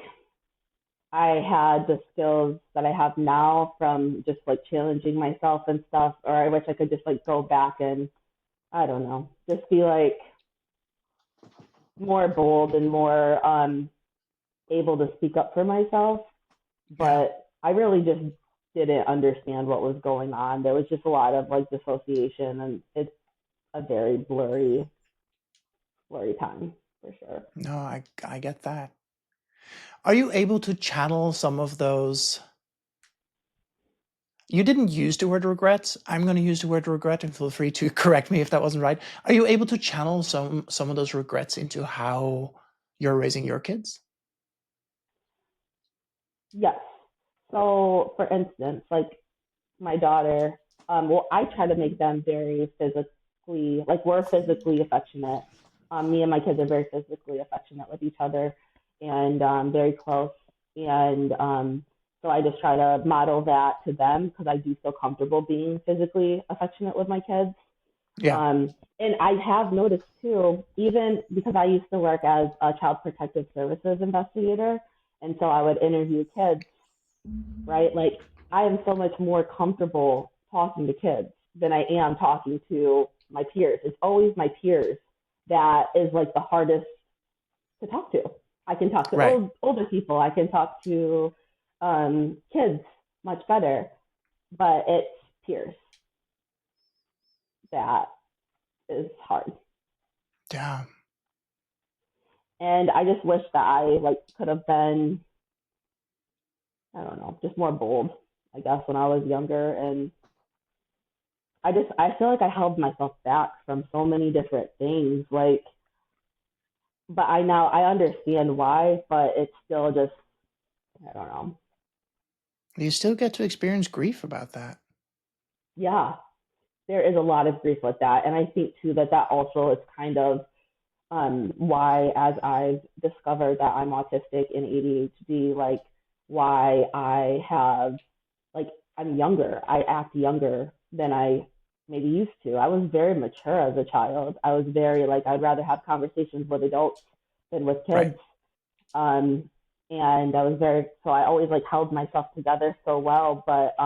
I had the skills that I have now from just like challenging myself and stuff, or I wish I could just like go back and I don't know, just be like more bold and more able to speak up for myself. Yeah. But I really just didn't understand what was going on. There was just a lot of like dissociation, and it's a very blurry time for sure. No, I get that. Are you able to channel some of those? You didn't use the word regrets. I'm going to use the word regret, and feel free to correct me if that wasn't right. Are you able to channel some of those regrets into how you're raising your kids? Yes. So, for instance, like my daughter, well, I try to make them very physically, like we're physically affectionate. Me and my kids are very physically affectionate with each other and very close. And so I just try to model that to them because I do feel comfortable being physically affectionate with my kids. Yeah. And I have noticed too, even because I used to work as a child protective services investigator, and so I would interview kids, right? Like I am so much more comfortable talking to kids than I am talking to my peers. It's always my peers that is like the hardest to talk to. I can talk to Right. older people. I can talk to kids much better, but it's peers that is hard. Yeah. And I just wish that I like could have been, I don't know, just more bold, I guess, when I was younger. And I feel like I held myself back from so many different things. Like, but I understand why, but it's still just, I don't know. You still get to experience grief about that. Yeah, there is a lot of grief with that. And I think too that also is kind of why, as I've discovered that I'm autistic and ADHD, like why I have, like, I'm younger. I act younger than I maybe used to. I was very mature as a child. I was very, like, I'd rather have conversations with adults than with Right. kids. Um, and I was very, so I always like held myself together so well. But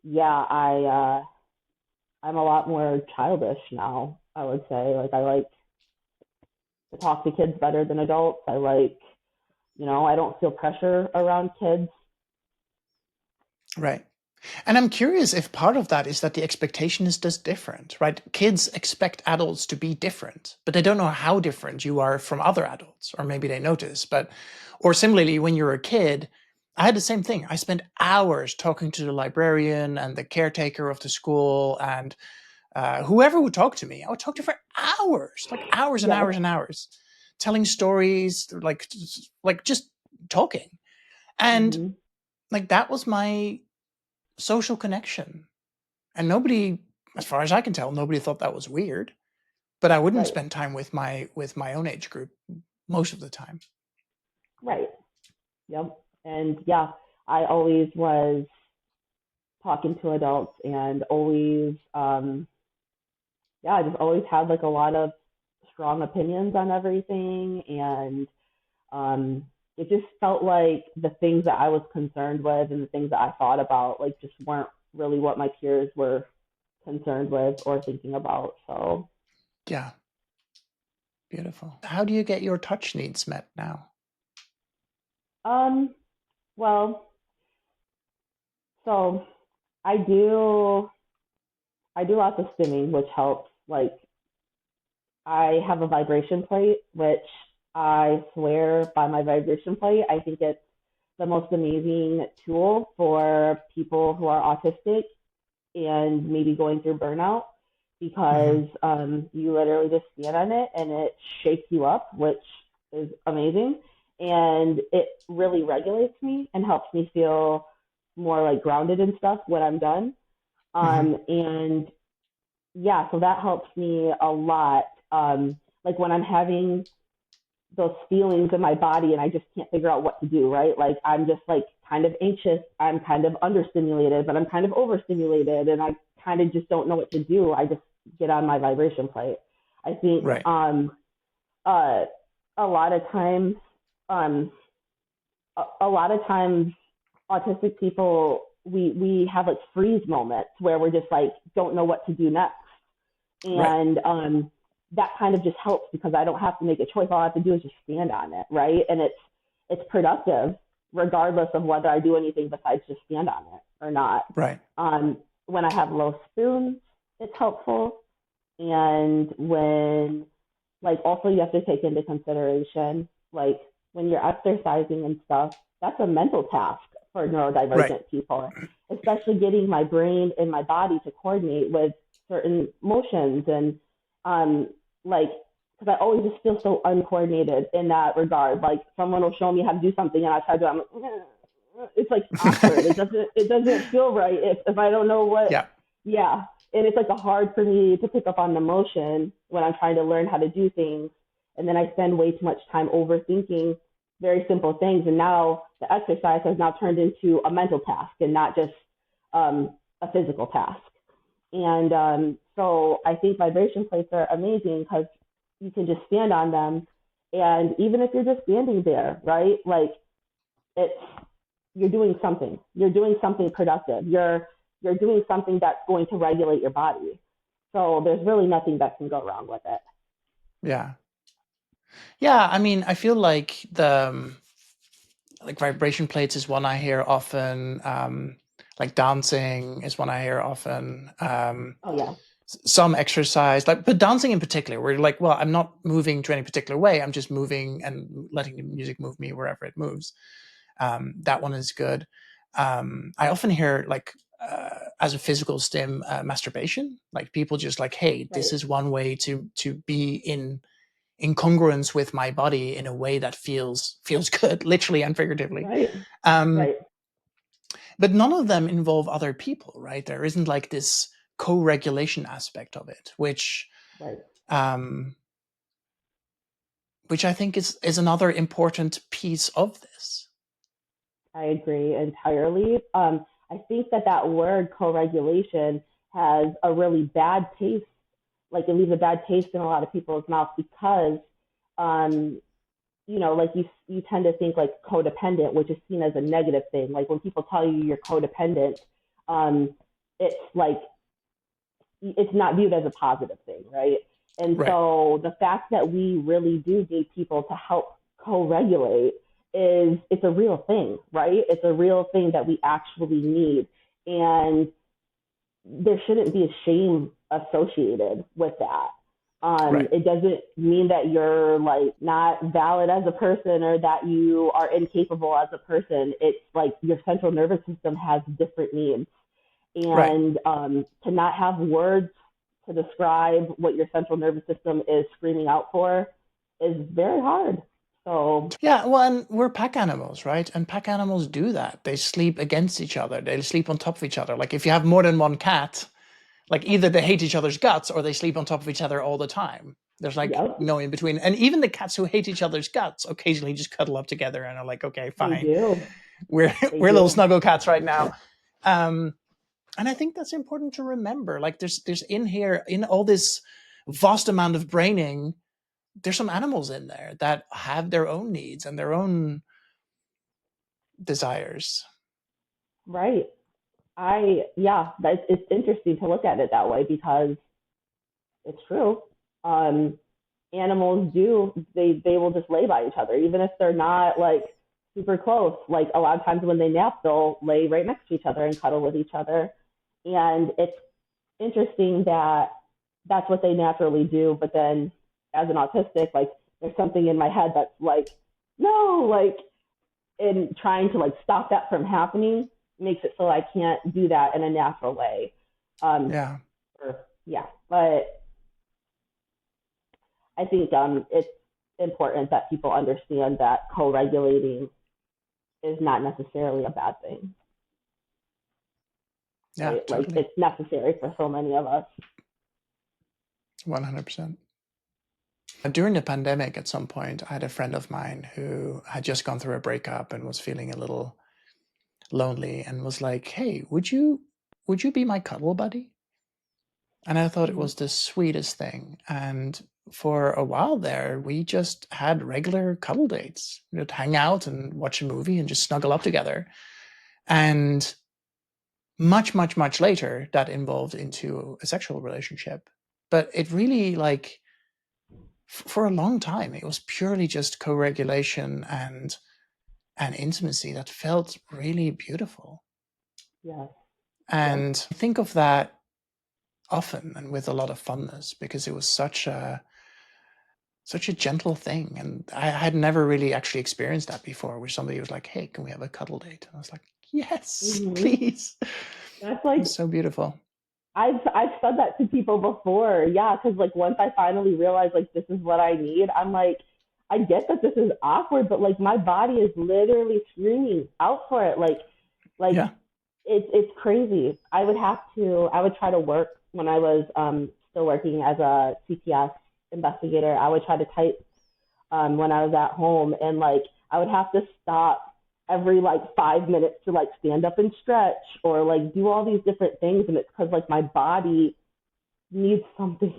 yeah, I'm a lot more childish now, I would say. Like, I like to talk to kids better than adults. I like, I don't feel pressure around kids. Right. And I'm curious if part of that is that the expectation is just different, right? Kids expect adults to be different, but they don't know how different you are from other adults, or maybe they notice. Or similarly, when you're a kid, I had the same thing. I spent hours talking to the librarian and the caretaker of the school and whoever would talk to me. I would talk to for hours, like hours and Yes. hours and hours, telling stories, like just talking. And Mm-hmm. like that was my social connection. And nobody, as far as I can tell, nobody thought that was weird. But I wouldn't Right. spend time with my own age group most of the time. Right. Yep. And yeah, I always was talking to adults and always, yeah, I just always had like a lot of strong opinions on everything. And it just felt like the things that I was concerned with and the things that I thought about, like, just weren't really what my peers were concerned with or thinking about. So, Yeah, beautiful. How do you get your touch needs met now? um, well, so I do, I do lots of stimming, which helps. Like, I have a vibration plate, which I swear by my vibration plate. I think it's the most amazing tool for people who are autistic and maybe going through burnout Mm-hmm. because you literally just stand on it and it shakes you up, which is amazing. And it really regulates me and helps me feel more like grounded and stuff when I'm done. Mm-hmm. And yeah, so that helps me a lot. Like when I'm having those feelings in my body and I just can't figure out what to do, right? Like I'm just like kind of anxious, I'm kind of understimulated, but I'm kind of overstimulated and I kind of just don't know what to do. I just get on my vibration plate. I think Right. uh a lot of times um a lot of times autistic people we have like freeze moments where we're just like don't know what to do next. Right. And that kind of just helps because I don't have to make a choice. All I have to do is just stand on it, right? And it's productive regardless of whether I do anything besides just stand on it or not. Right. When I have low spoons, it's helpful. And when, like, also you have to take into consideration, like, when you're exercising and stuff, that's a mental task for Right. neurodivergent people, especially getting my brain and my body to coordinate with certain motions and um like because I always just feel so uncoordinated in that regard. Like someone will show me how to do something and I try to do it, I'm like, it's like awkward. It doesn't feel right if I don't know what. Yeah. Yeah, and it's like hard for me to pick up on the motion when I'm trying to learn how to do things, and then I spend way too much time overthinking very simple things. And now the exercise has now turned into a mental task and not just a physical task. And so I think vibration plates are amazing because you can just stand on them. And even if you're just standing there, right? Like it's, you're doing something. You're doing something productive. You're doing something that's going to regulate your body. So there's really nothing that can go wrong with it. Yeah. Yeah. I mean, I feel like like vibration plates is one I hear often. Like dancing is one I hear often. Oh yeah. Some exercise, but dancing in particular, where you're like, well, I'm not moving to any particular way. I'm just moving and letting the music move me wherever it moves. That one is good. I often hear like as a physical stim, masturbation. Like people just like, hey, this Right. is one way to be in congruence with my body in a way that feels good, literally and figuratively. Right. Um, Right. but none of them involve other people, right? There isn't like this co-regulation aspect of it, Right. um, which I think is another important piece of this. I agree entirely. I think that word co-regulation has a really bad taste. Like it leaves a bad taste in a lot of people's mouths because, um, like you tend to think like codependent, which is seen as a negative thing. Like when people tell you you're codependent, um, it's like it's not viewed as a positive thing, right? And Right. so the fact that we really do need people to help co-regulate is it's a real thing, right? It's a real thing that we actually need. And there shouldn't be a shame associated with that. Right. It doesn't mean that you're like not valid as a person or that you are incapable as a person. It's like your central nervous system has different needs. Right. And to not have words to describe what your central nervous system is screaming out for is very hard. So, Yeah, well, and we're pack animals, right? And pack animals do that. They sleep against each other. They sleep on top of each other. Like if you have more than one cat, like either they hate each other's guts or they sleep on top of each other all the time. There's like yep, no in between. And even the cats who hate each other's guts occasionally just cuddle up together and are like, okay, they fine. do. We're They we're little do. snuggle cats right now. Um, and I think that's important to remember. Like there's in here, in all this vast amount of braining, there's some animals in there that have their own needs and their own desires. Right. It's interesting to look at it that way because it's true. Um, Animals they will just lay by each other, even if they're not like super close. Like a lot of times when they nap, they'll lay right next to each other and cuddle with each other. And it's interesting that that's what they naturally do. But then as an autistic, like there's something in my head that's like, no, like, in trying to like stop that from happening makes it so I can't do that in a natural way. Um, Yeah. yeah, but I think it's important that people understand that co-regulating is not necessarily a bad thing. Yeah, Right? Like totally. it's necessary for so many of us. 100%. During the pandemic, at some point, I had a friend of mine who had just gone through a breakup and was feeling a little lonely and was like, "Hey, would you be my cuddle buddy?" And I thought it Mm-hmm. was the sweetest thing. And for a while there, we just had regular cuddle dates. We'd hang out and watch a movie and just snuggle up together. And much, much, much later, that evolved into a sexual relationship. But it really like for a long time, it was purely just co-regulation and intimacy that felt really beautiful. Yes. Yep. And I think of that often and with a lot of fondness because it was such a gentle thing. And I had never really actually experienced that before, where somebody was like, "Hey, can we have a cuddle date?" And I was like, "Yes, Mm-hmm. please." That's It like was so beautiful. I've said that to people before. Yeah, because like once I finally realized like this is what I need, I'm like, I get that this is awkward, but like my body is literally screaming out for it. Like Yeah. it's crazy. I would try to work when I was still working as a CPS investigator. I would try to type when I was at home, and like I would have to stop every like 5 minutes to like stand up and stretch or like do all these different things, and it's because like my body needs something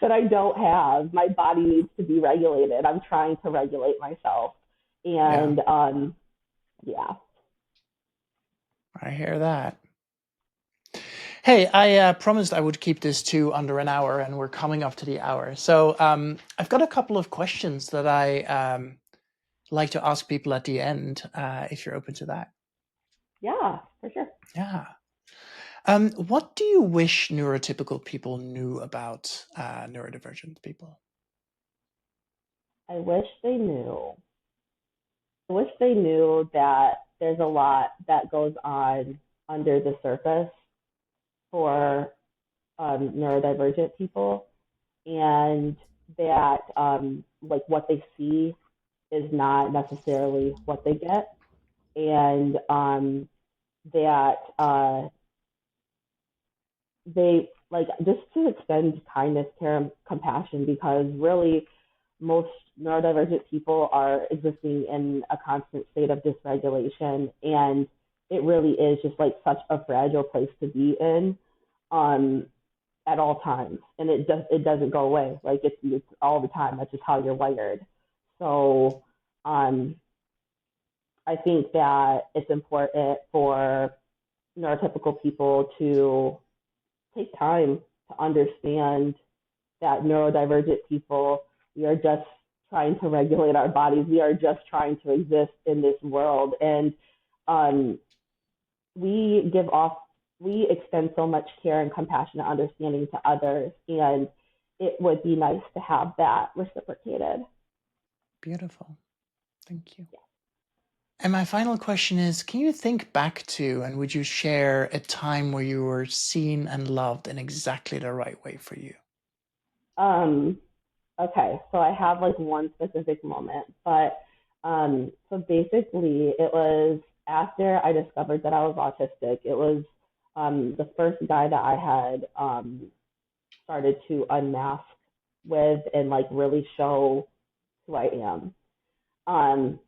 that I don't have. My body needs to be regulated. I'm trying to regulate myself, Yeah. and yeah, I hear that. Hey, I promised I would keep this to under an hour, and we're coming up to the hour. So I've got a couple of questions that I like to ask people at the end, if you're open to that. yeah, for sure. Yeah. What do you wish neurotypical people knew about neurodivergent people? I wish they knew. I wish they knew that there's a lot that goes on under the surface for neurodivergent people, and that like what they see is not necessarily what they get, and that they like just to extend kindness, care, and compassion, because really most neurodivergent people are existing in a constant state of dysregulation, and it really is just like such a fragile place to be in um, at all times, and it doesn't go away. Like it's all the time. That's just how you're wired. So um, I think that it's important for neurotypical people to take time to understand that neurodivergent people, we are just trying to regulate our bodies. We are just trying to exist in this world. And um, we give off we extend so much care and compassion and understanding to others, and it would be nice to have that reciprocated. Beautiful. Thank you. Yeah. And my final question is, can you think back to, and would you share a time where you were seen and loved in exactly the right way for you? Okay, so I have like one specific moment, but so basically it was after I discovered that I was autistic. It was the first guy that I had started to unmask with and like really show who I am.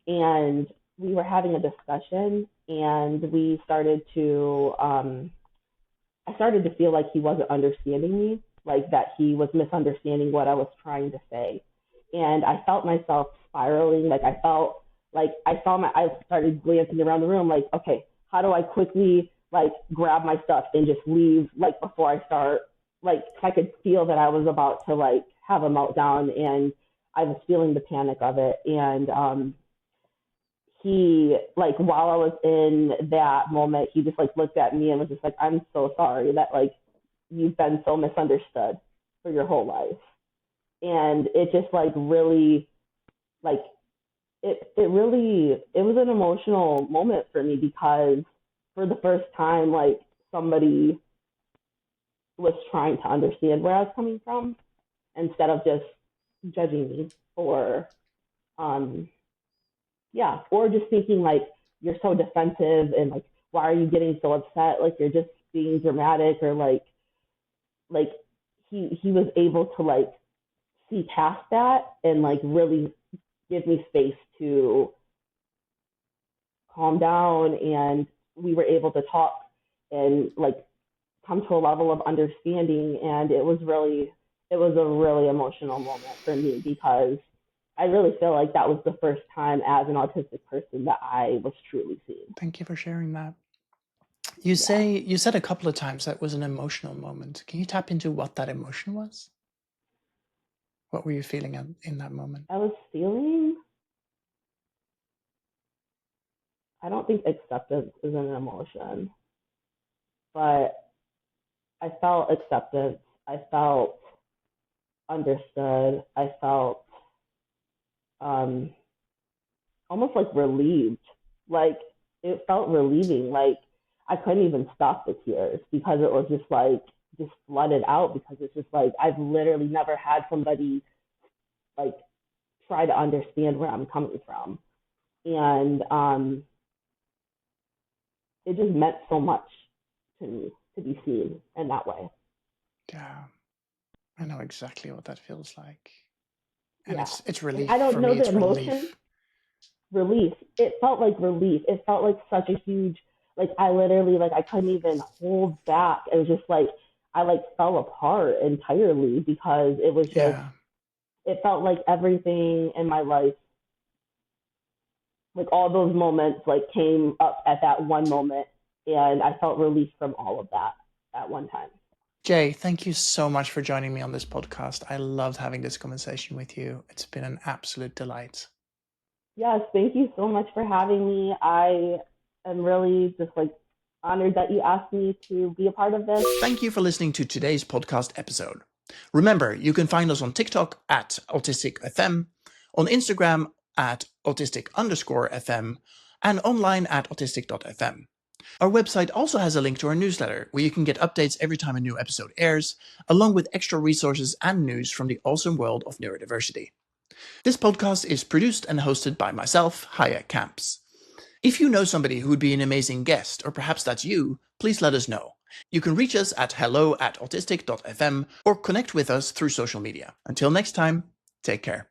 And we were having a discussion, and we started to I started to feel like he wasn't understanding me, like that he was misunderstanding what I was trying to say. And I felt myself spiraling. Like I felt like I started glancing around the room like, okay, how do I quickly like grab my stuff and just leave like before I start, like I could feel that I was about to like have a meltdown, and I was feeling the panic of it. And he, like, while I was in that moment, he just like looked at me and was just like, I'm so sorry that like you've been so misunderstood for your whole life. And it just like really, like, it was an emotional moment for me, because for the first time, like, somebody was trying to understand where I was coming from instead of just judging me, or or just thinking like, you're so defensive and like, why are you getting so upset? Like, you're just being dramatic, or like he was able to like see past that and like really give me space to calm down, and we were able to talk and like come to a level of understanding. And it was a really emotional moment for me, because I really feel like that was the first time as an autistic person that I was truly seen. Thank you for sharing that. You said a couple of times that was an emotional moment. Can you tap into what that emotion was? What were you feeling in that moment? I was feeling, I don't think acceptance is an emotion, but I felt acceptance. I felt understood. I felt almost like relieved. Like, it felt relieving. Like, I couldn't even stop the tears, because it was just like, just flooded out, because it's just like, I've literally never had somebody like try to understand where I'm coming from. And it just meant so much to me to be seen in that way. Yeah, I know exactly what that feels like. And it's relief. I don't for know me, the emotion. Relief. It felt like relief. It felt like such a huge, like, I literally, like, I couldn't even hold back. It was just like, I like fell apart entirely, because it was just, it felt like everything in my life, like all those moments, like came up at that one moment, and I felt relief from all of that at one time. Jay, thank you so much for joining me on this podcast. I loved having this conversation with you. It's been an absolute delight. Yes, thank you so much for having me. I am really just like honored that you asked me to be a part of this. Thank you for listening to today's podcast episode. Remember, you can find us on TikTok at Autistic FM, on Instagram at autistic_FM, and online at autistic.fm. Our website also has a link to our newsletter, where you can get updates every time a new episode airs, along with extra resources and news from the awesome world of neurodiversity. This podcast is produced and hosted by myself, Haje Kamps. If you know somebody who would be an amazing guest, or perhaps that's you, please let us know. You can reach us at hello@autistic.fm or connect with us through social media. Until next time, take care.